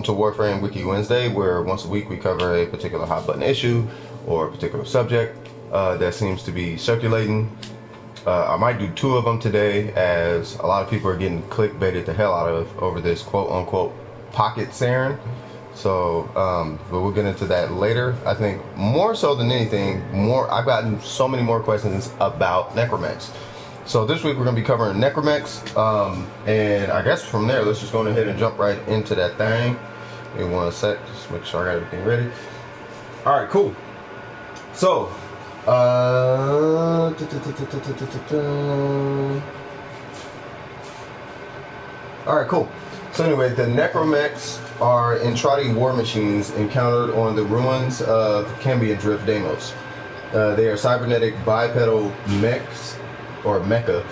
to Warframe Wiki Wednesday, where once a week we cover a particular hot button issue or a particular subject that seems to be circulating. I might do 2 of them today, as a lot of people are getting clickbaited the hell out of over this quote-unquote pocket Saren. So, but we'll get into that later. I think more so than anything, I've gotten so many more questions about Necromex. So this week we're going to be covering Necromex, and I guess from there, let's just go ahead and jump right into that thing. Give me 1 sec, just make sure I got everything ready. All right, cool. So, all right, cool. So anyway, the Necromex are Entrati war machines encountered on the ruins of Cambion Drift Deimos. They are cybernetic bipedal mechs, or mecha,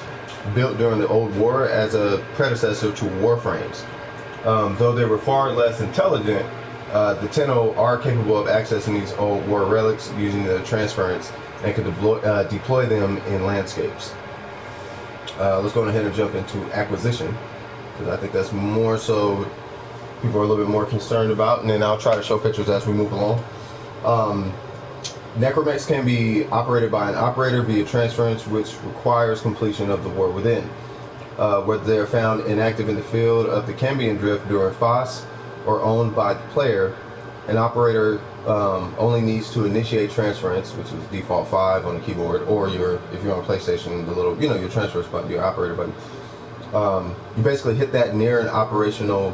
built during the Old War as a predecessor to Warframes. Though they were far less intelligent, the Tenno are capable of accessing these Old War relics using the transference and can deploy them in landscapes. Let's go ahead and jump into acquisition, because I think that's more so people are a little bit more concerned about, and then I'll try to show pictures as we move along. Necromex can be operated by an operator via transference, which requires completion of the War Within. Whether they are found inactive in the field of the Cambion Drift during FOSS or owned by the player, an operator only needs to initiate transference, which is default 5 on the keyboard, or if you're on PlayStation, the little, your transference button, your operator button. You basically hit that near an operational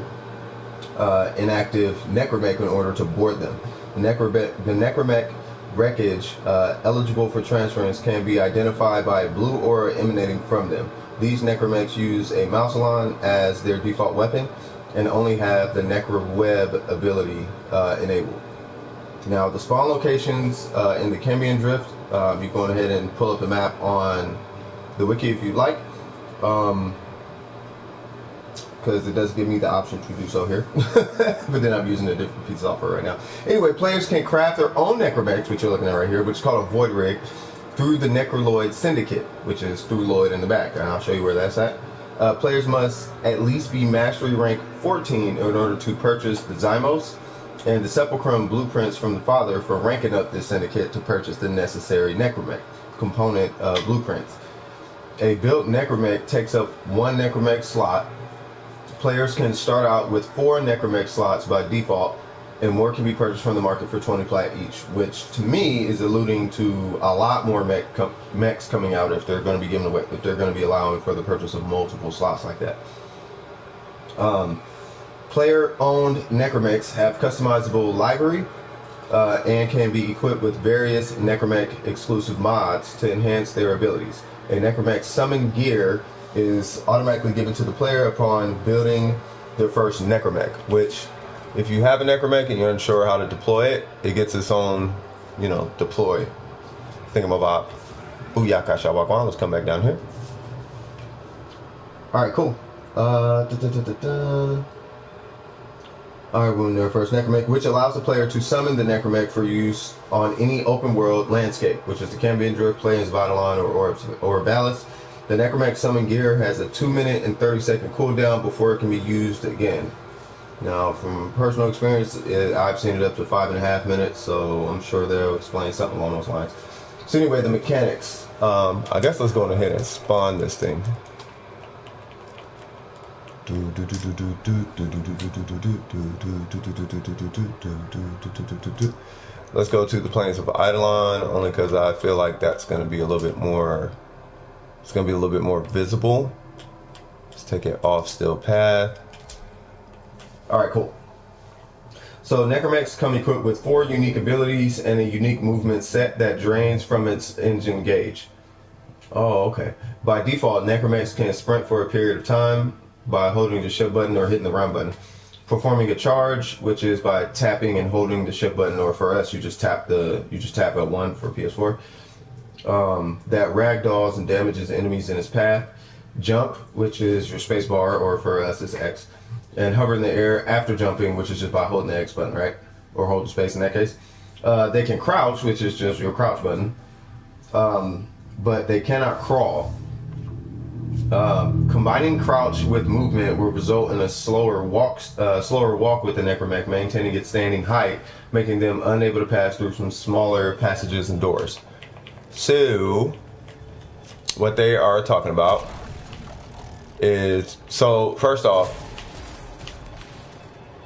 inactive Necromech in order to board them. The Necromech wreckage eligible for transference can be identified by a blue aura emanating from them. These Necromechs use a Mausolon as their default weapon and only have the Necroweb ability enabled. Now, the spawn locations in the Cambion Drift, you go ahead and pull up the map on the wiki if you'd like, because it does give me the option to do so here. But then I'm using a different piece of software right now. Anyway, players can craft their own Necromex, which you're looking at right here, which is called a Void Rig, through the Necroloid Syndicate, which is through Lloyd in the back, and I'll show you where that's at. Players must at least be Mastery Rank 14 in order to purchase the Zymos and the Sepulchrum blueprints from the Father for ranking up this syndicate to purchase the necessary Necromech component blueprints. A built Necromech takes up 1 Necromech slot. Players can start out with 4 Necromech slots by default, and more can be purchased from the market for 20 plat each, which to me is alluding to a lot more mechs coming out if they're going to be given away, if they're going to be allowing for the purchase of multiple slots like that. Player-owned Necromechs have customizable library and can be equipped with various Necromech exclusive mods to enhance their abilities. A Necromech summon gear is automatically given to the player upon building their first Necromech, which, if you have a Necromech and you're unsure how to deploy it, it gets its own, deploy thingamabob. Booyaka Shawakwan. Let's come back down here. Alright, cool. Alright, we're in their first Necromech, which allows the player to summon the Necromech for use on any open world landscape, which is the Cambion Drift, Plains, Vitalon, or Orbalis. The Necromech summon gear has a 2-minute and 30-second cooldown before it can be used again. Now, from personal experience, I've seen it up to 5.5 minutes, so I'm sure they'll explain something along those lines. So anyway, the mechanics. I guess let's go ahead and spawn this thing. Let's go to the Plains of Eidolon, only because I feel like that's going to be a little bit more. It's going to be a little bit more visible. Let's take it off still path. Alright, cool. So Necromex come equipped with 4 unique abilities and a unique movement set that drains from its engine gauge. Oh, okay. By default, Necromex can sprint for a period of time by holding the shift button or hitting the run button. Performing a charge, which is by tapping and holding the shift button, or for us, you just tap L1 for PS4. That ragdolls and damages enemies in its path. Jump, which is your space bar, or for us it's X. And hover in the air after jumping, which is just by holding the X button, right? Or hold the space in that case. They can crouch, which is just your crouch button. But they cannot crawl. Combining crouch with movement will result in a slower walk with the Necromech, maintaining its standing height, making them unable to pass through some smaller passages and doors. So, what they are talking about is, so first off,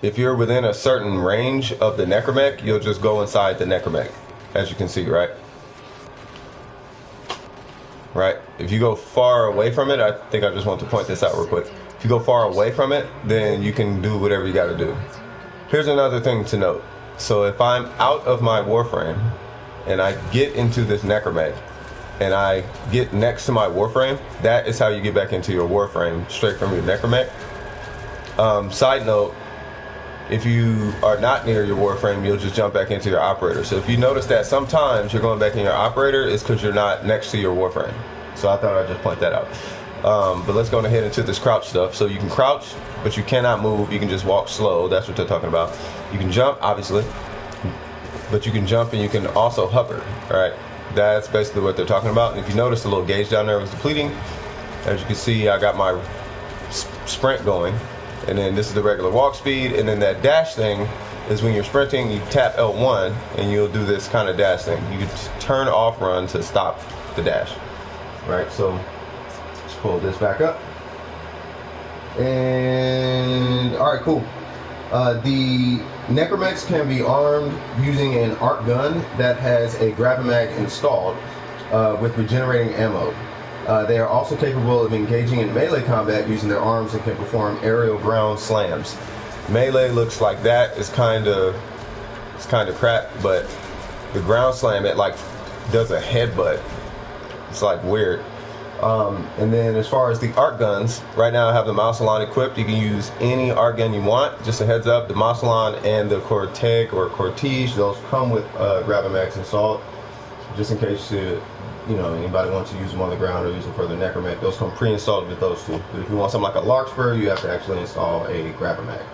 if you're within a certain range of the Necromech, you'll just go inside the Necromech, as you can see, right? Right? If you go far away from it, I think I just want to point this out real quick. If you go far away from it, then you can do whatever you got to do. Here's another thing to note. So if I'm out of my Warframe and I get into this Necromech and I get next to my Warframe, that is how you get back into your Warframe, straight from your Necromech. Side note, if you are not near your Warframe, you'll just jump back into your operator. So if you notice that sometimes you're going back in your operator, it's because you're not next to your Warframe. So I thought I'd just point that out. But let's go ahead into this crouch stuff. So you can crouch, but you cannot move. You can just walk slow. That's what they're talking about. You can jump, obviously, but you can jump and you can also hover. All right, that's basically what they're talking about. And if you notice, the little gauge down there was depleting. As you can see, I got my sprint going. And then this is the regular walk speed, and then that dash thing is when you're sprinting, you tap L1 and you'll do this kind of dash thing. You can turn off run to stop the dash. Right, so let's pull this back up. And alright, cool. The Necromex can be armed using an arc gun that has a Necramech installed with regenerating ammo. They are also capable of engaging in melee combat using their arms and can perform aerial ground slams. Melee looks like that. It's kind of crap, but the ground slam, it like does a headbutt. It's like weird. And then as far as the arc guns, right now I have the Mausolon equipped. You can use any arc gun you want. Just a heads up, the Mausolon and the Corteg or Cortige, those come with Necramech installed. Just in case anybody wants to use them on the ground or use them for the Necromech, those come pre-installed with those two. But if you want something like a Larkspur, you have to actually install a Necramech.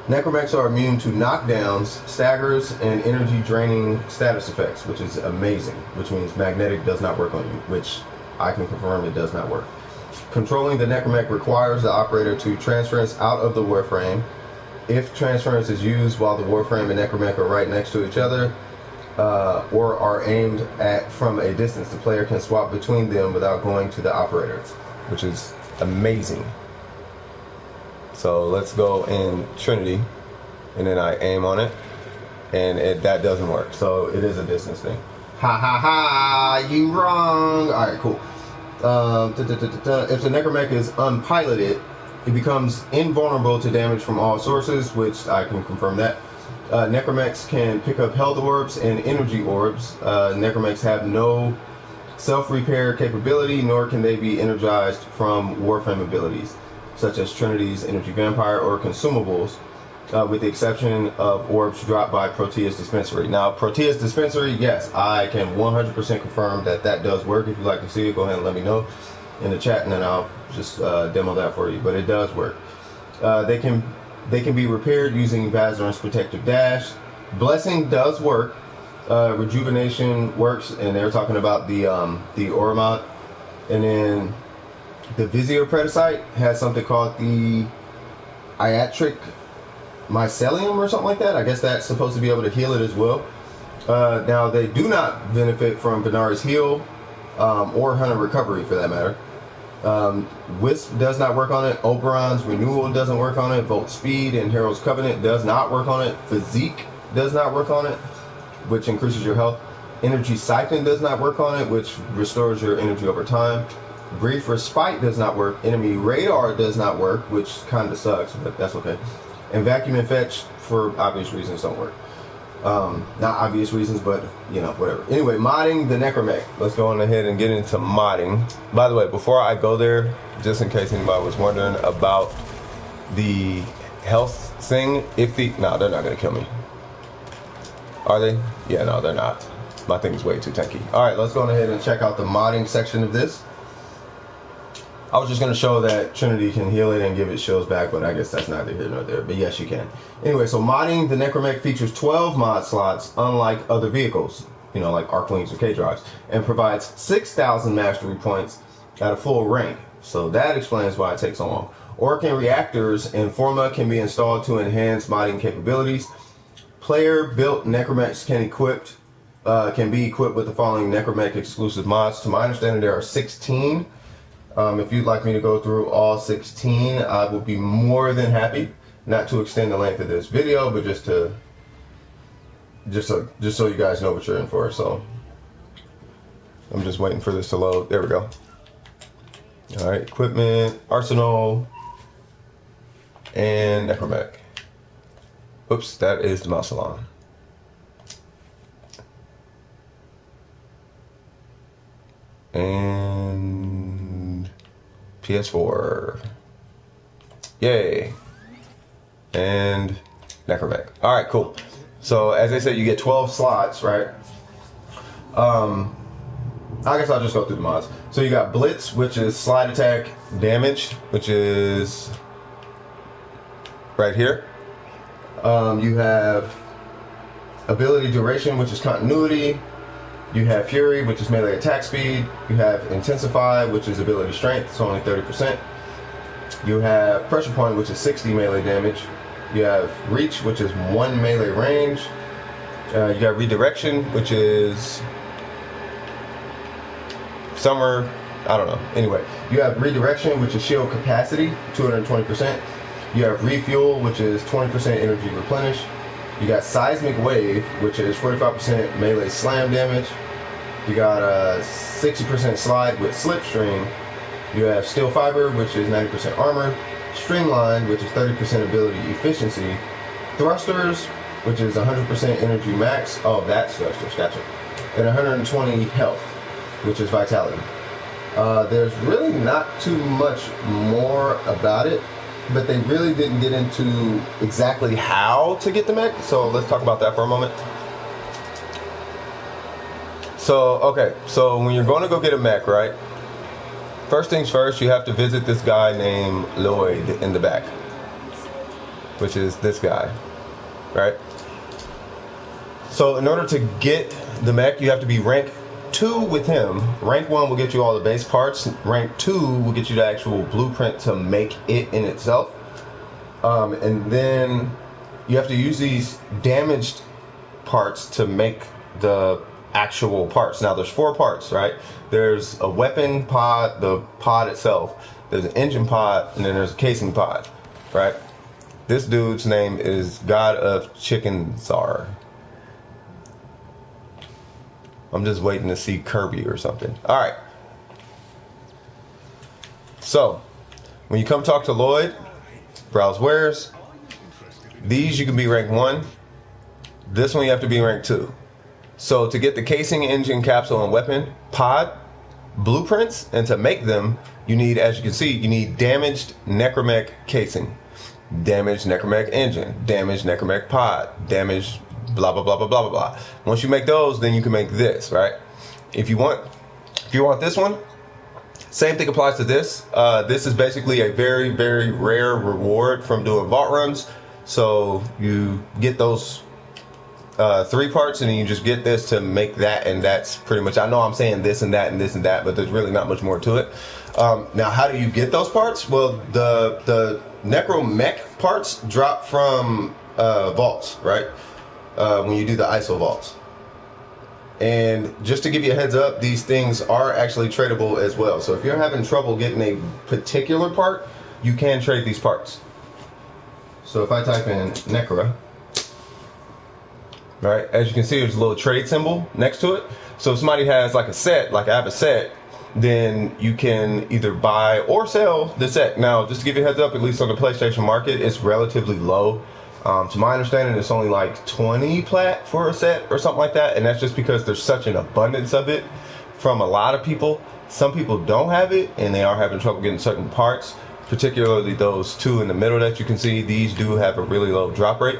Necromechs are immune to knockdowns, staggers, and energy-draining status effects, which is amazing, which means magnetic does not work on you, which I can confirm it does not work. Controlling the Necromech requires the operator to transference out of the Warframe. If transference is used while the Warframe and Necromech are right next to each other, or are aimed at from a distance, the player can swap between them without going to the operator, which is amazing. So let's go in Trinity, and then I aim on it, and that doesn't work. So it is a distance thing. Ha ha ha! You wrong. All right, cool. If the Necromech is unpiloted, it becomes invulnerable to damage from all sources, which I can confirm that. Necromechs can pick up health orbs and energy orbs. Necromechs have no self-repair capability, nor can they be energized from Warframe abilities, such as Trinity's Energy Vampire or consumables, with the exception of orbs dropped by Proteus Dispensary. Now, Proteus Dispensary, yes, I can 100% confirm that does work. If you'd like to see it, go ahead and let me know in the chat, and then I'll just demo that for you. But it does work. They can be repaired using Vazarin's Protective Dash. Blessing does work. Rejuvenation works, and they're talking about the Oromont. And then the Visio Predicite has something called the Iatric Mycelium or something like that. I guess that's supposed to be able to heal it as well. Now, they do not benefit from Venari's Heal or Hunter Recovery for that matter. Wisp does not work on it. Oberon's Renewal doesn't work on it. Volt Speed and Herald's Covenant does not work on it. Physique does not work on it, which increases your health. Energy Siphon does not work on it, which restores your energy over time. Brief Respite does not work. Enemy Radar does not work, which kind of sucks, but that's okay. And Vacuum and Fetch, for obvious reasons, don't work. Not obvious reasons, but whatever. Anyway, modding the Necromech. Let's go on ahead and get into modding. By the way, before I go there, just in case anybody was wondering about the health thing, no, they're not gonna kill me. Are they? Yeah, no, they're not. My thing is way too tanky. All right, let's go on ahead and check out the modding section of this. I was just going to show that Trinity can heal it and give it shields back, but I guess that's neither here nor there. But yes, you can. Anyway, so modding the Necromech features 12 mod slots, unlike other vehicles. you know, like arc wings or K drives, and provides 6,000 mastery points at a full rank. So that explains why it takes so long. Orkin reactors and Forma can be installed to enhance modding capabilities. Player-built Necromex can be equipped with the following Necromex exclusive mods. To my understanding, there are 16. If you'd like me to go through all 16, I would be more than happy. Not to extend the length of this video, but just so you guys know what you're in for. So I'm just waiting for this to load. There we go. All right, equipment, arsenal, and Necromex. Oops, that is the mouse salon. And PS4. Yay. And Necromex. All right, cool. So as I said, you get 12 slots, right? I guess I'll just go through the mods. So you got Blitz, which is slide attack damage, which is right here. You have ability duration, which is continuity. You have Fury, which is melee attack speed. You have Intensify, which is ability strength. It's only 30%. You have Pressure Point, which is 60 melee damage. You have Reach, which is 1 melee range. You got Redirection, which is Summer, I don't know. Anyway, you have Redirection, which is shield capacity, 220%. You have Refuel, which is 20% energy replenish. You got Seismic Wave, which is 45% melee slam damage. You got a 60% slide with Slipstream. You have Steel Fiber, which is 90% armor. Streamline, which is 30% ability efficiency. Thrusters, which is 100% energy max. Oh, that's Thrusters, gotcha. And 120 health, which is vitality. There's really not too much more about it, but they really didn't get into exactly how to get the mech, so let's talk about that for a moment. So, okay, so when you're going to go get a mech, right? First things first, you have to visit this guy named Lloyd in the back, which is this guy, right? So in order to get the mech, you have to be rank 2 with him. Rank 1 will get you all the base parts. Rank 2 will get you the actual blueprint to make it in itself. And then you have to use these damaged parts to make the actual parts. Now there's 4 parts, right? There's a weapon pod, the pod itself. There's an engine pod, and then there's a casing pod, right? This dude's name is God of Chicken Czar. I'm just waiting to see Kirby or something. All right. So, when you come talk to Lloyd, browse wares. These you can be rank 1. This one you have to be rank 2. So to get the casing, engine, capsule, and weapon pod blueprints, and to make them, you need, as you can see, you need damaged Necromech casing, damaged Necromech engine, damaged Necromech pod, damaged blah blah blah blah blah blah blah. Once you make those, then you can make this, right? If you want this one, same thing applies to this. This is basically a very, very rare reward from doing vault runs. So you get those 3 parts, and then you just get this to make that, and that's pretty much. I know I'm saying this and that and this and that, but there's really not much more to it. Now, how do you get those parts? Well, the Necromech parts drop from vaults, right? When you do the ISO vaults. And just to give you a heads up, these things are actually tradable as well. So if you're having trouble getting a particular part, you can trade these parts. So if I type in Necra, right, as you can see, there's a little trade symbol next to it. So if somebody has like a set, like I have a set, then you can either buy or sell the set. Now, just to give you a heads up, at least on the PlayStation market, it's relatively low. To my understanding, it's only like 20 plat for a set or something like that, and that's just because there's such an abundance of it from a lot of people. Some people don't have it, and they are having trouble getting certain parts, particularly those 2 in the middle that you can see. These do have a really low drop rate,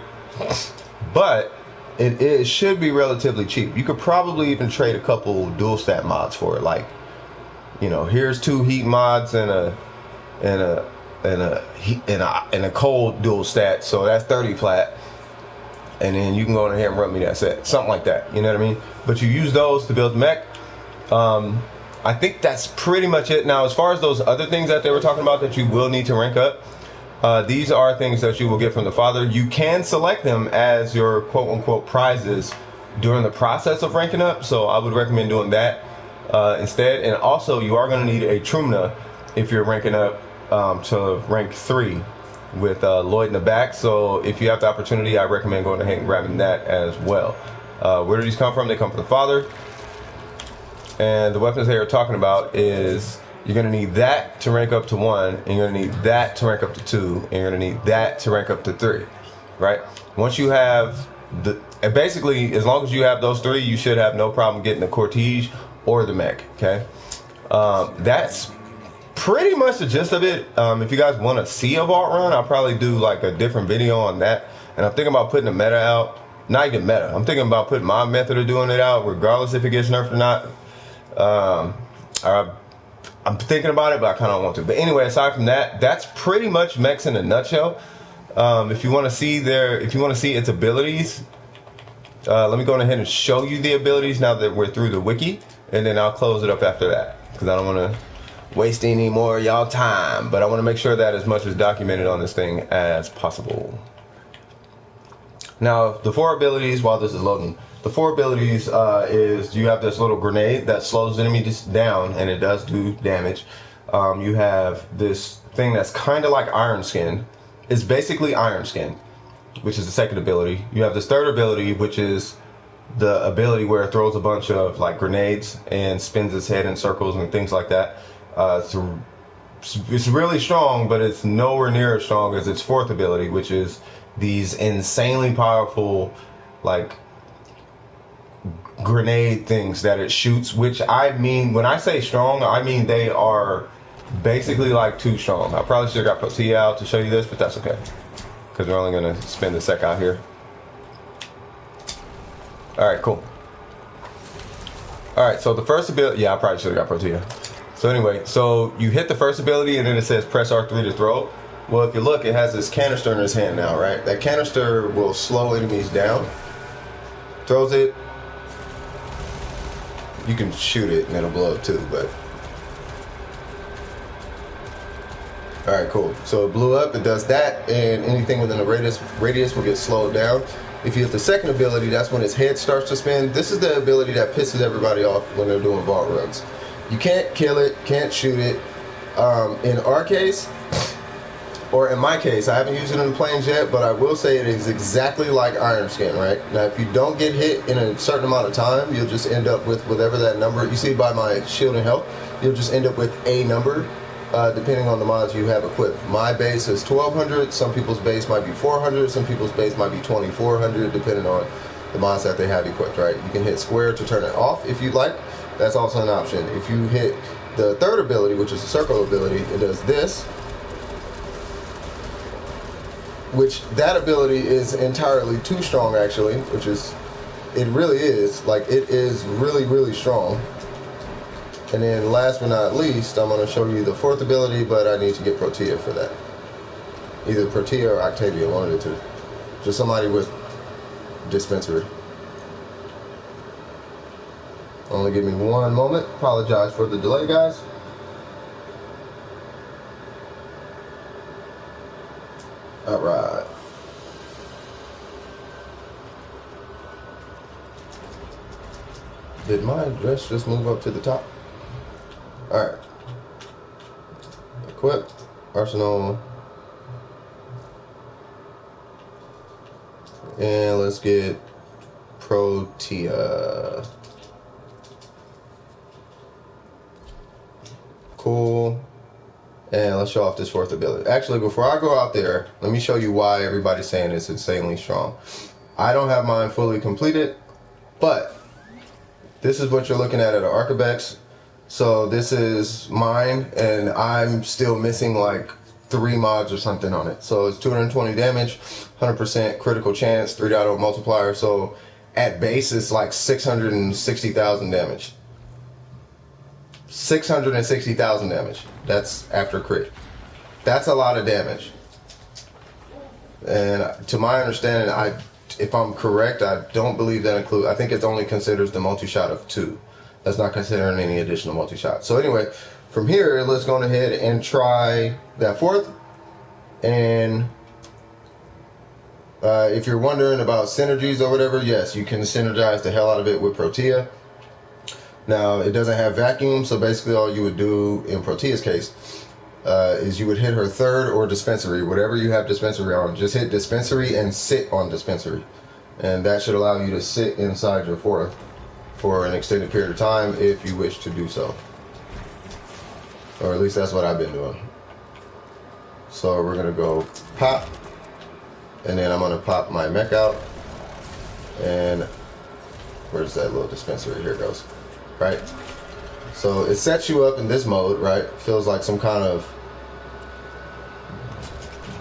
but it should be relatively cheap. You could probably even trade a couple dual stat mods for it. Like, you know, here's 2 heat mods and a cold dual stat, so that's 30 plat. and then you can go ahead and run me that set, something like that. You know what I mean? But you use those to build the mech. I think that's pretty much it. Now, as far as those other things that they were talking about that you will need to rank up, these are things that you will get from the father. You can select them as your quote-unquote prizes during the process of ranking up, so I would recommend doing that instead. And also, you are going to need a Trumna if you're ranking up to rank 3 with Lloyd in the back. So if you have the opportunity, I recommend going ahead and grabbing that as well. Where do these come from? They come from the father. And the weapons they are talking about is you're going to need that to rank up to 1, and you're going to need that to rank up to 2, and you're going to need that to rank up to 3, right? Once you have and basically, as long as you have those 3, you should have no problem getting the Cortege or the mech, okay? That's pretty much the gist of it. If you guys want to see a vault run, I'll probably do like a different video on that. And I'm thinking about putting a meta out. Not even meta. I'm thinking about putting my method of doing it out, regardless if it gets nerfed or not. I'm thinking about it, but I kind of want to. But anyway, aside from that, that's pretty much mechs in a nutshell. If you want to see its abilities, let me go ahead and show you the abilities now that we're through the wiki, and then I'll close it up after that because I don't want to waste any more of y'all time. But I want to make sure that as much is documented on this thing as possible. Now, the 4 abilities, while this is loading, the 4 abilities is you have this little grenade that slows enemies down, and it does do damage. You have this thing that's kind of like Iron Skin. It's basically Iron Skin, which is the second ability. You have this third ability, which is the ability where it throws a bunch of like grenades and spins its head in circles and things like that. It's really strong, but it's nowhere near as strong as its fourth ability, which is these insanely powerful like grenade things that it shoots, which I mean, when I say strong, I mean they are basically like too strong. I probably should have got Protea out to show you this, but that's okay because we're only going to spend a sec out here. Alright, cool. Alright, so the first ability, yeah, I probably should have got Protea. So anyway, so you hit the first ability and then it says press R3 to throw. Well, if you look, it has this canister in his hand now, right? That canister will slow enemies down. Throws it. You can shoot it and it'll blow up too, but... Alright, cool. So it blew up, it does that, and anything within the radius will get slowed down. If you hit the second ability, that's when his head starts to spin. This is the ability that pisses everybody off when they're doing vault runs. You can't kill it, can't shoot it. In our case, or in my case, I haven't used it in the planes yet, but I will say it is exactly like Iron Skin, right? Now, if you don't get hit in a certain amount of time, you'll just end up with whatever that number, you see by my shield and health, you'll just end up with a number, depending on the mods you have equipped. My base is 1200, some people's base might be 400, some people's base might be 2400, depending on the mods that they have equipped, right? You can hit square to turn it off if you'd like. That's also an option. If you hit the third ability, which is the circle ability, it does this, which that ability is entirely too strong, actually, which is, it really is, like, it is really, really strong. And then last but not least, I'm going to show you the fourth ability, but I need to get Protea for that. Either Protea or Octavia, one of the two. Just somebody with dispensary. Only give me one moment. Apologize for the delay, guys. Alright. Did my address just move up to the top? Alright. Equip. Arsenal. And let's get Protea. Cool. And let's show off this fourth ability. Actually, before I go out there, let me show you why everybody's saying it's insanely strong. I don't have mine fully completed, but this is what you're looking at an Archivex. So this is mine, and I'm still missing like 3 mods or something on it. So it's 220 damage, 100% critical chance, 3.0 multiplier. So at base, it's like 660,000 damage. 660,000 damage. That's after crit. That's a lot of damage. And to my understanding, if I'm correct, I don't believe that includes. I think it only considers the multi-shot of 2. That's not considering any additional multi-shot. So anyway, from here, let's go ahead and try that 4th. And if you're wondering about synergies or whatever, yes, you can synergize the hell out of it with Protea. Now, it doesn't have vacuum, so basically all you would do in Protea's case is you would hit her 3rd or dispensary, whatever you have dispensary on. Just hit dispensary and sit on dispensary. And that should allow you to sit inside your 4th for an extended period of time if you wish to do so. Or at least that's what I've been doing. So we're going to go pop. And then I'm going to pop my mech out. And where's that little dispensary? Here it goes. Right? So it sets you up in this mode, right? Feels like some kind of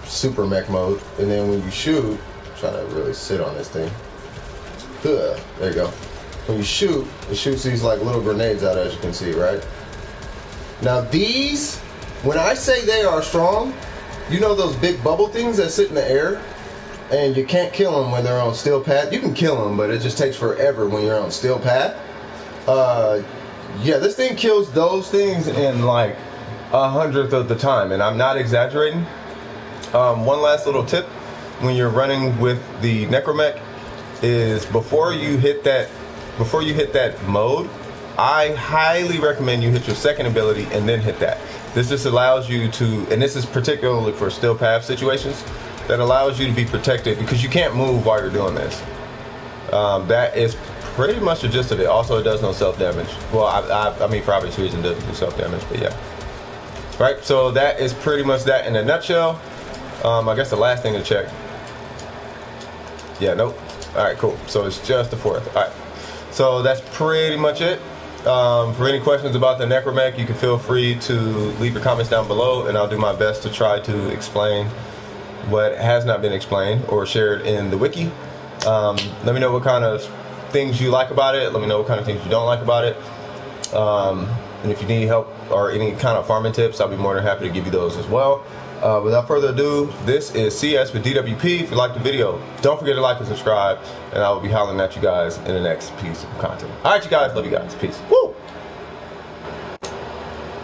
super mech mode. And then when you shoot, I'm trying to really sit on this thing. There you go. When you shoot, it shoots these like little grenades out, as you can see, right? Now these, when I say they are strong, you know those big bubble things that sit in the air? And you can't kill them when they're on steel pad. You can kill them, but it just takes forever when you're on steel pad. Yeah, this thing kills those things in like 1/100th of the time, and I'm not exaggerating. One last little tip when you're running with the Necromech is before you hit that mode, I highly recommend you hit your 2nd ability and then hit that. This just allows you to, and this is particularly for steel pad situations, that allows you to be protected because you can't move while you're doing this. That is pretty much the gist of it. Also, it does no self-damage. Well, I mean, for obvious reason, it doesn't do self-damage, but yeah. Right, so that is pretty much that in a nutshell. I guess the last thing to check. Yeah, nope. All right, cool. So it's just the 4th. All right, so that's pretty much it. For any questions about the Necromech, you can feel free to leave your comments down below, and I'll do my best to try to explain what has not been explained or shared in the wiki. Let me know what kind of things you like about it. Let me know what kind of things you don't like about it. And if you need help or any kind of farming tips, I'll be more than happy to give you those as well. Without further ado, this is CS with DWP. If you liked the video, don't forget to like and subscribe, and I will be hollering at you guys in the next piece of content. All right, you guys. Love you guys. Peace. Woo!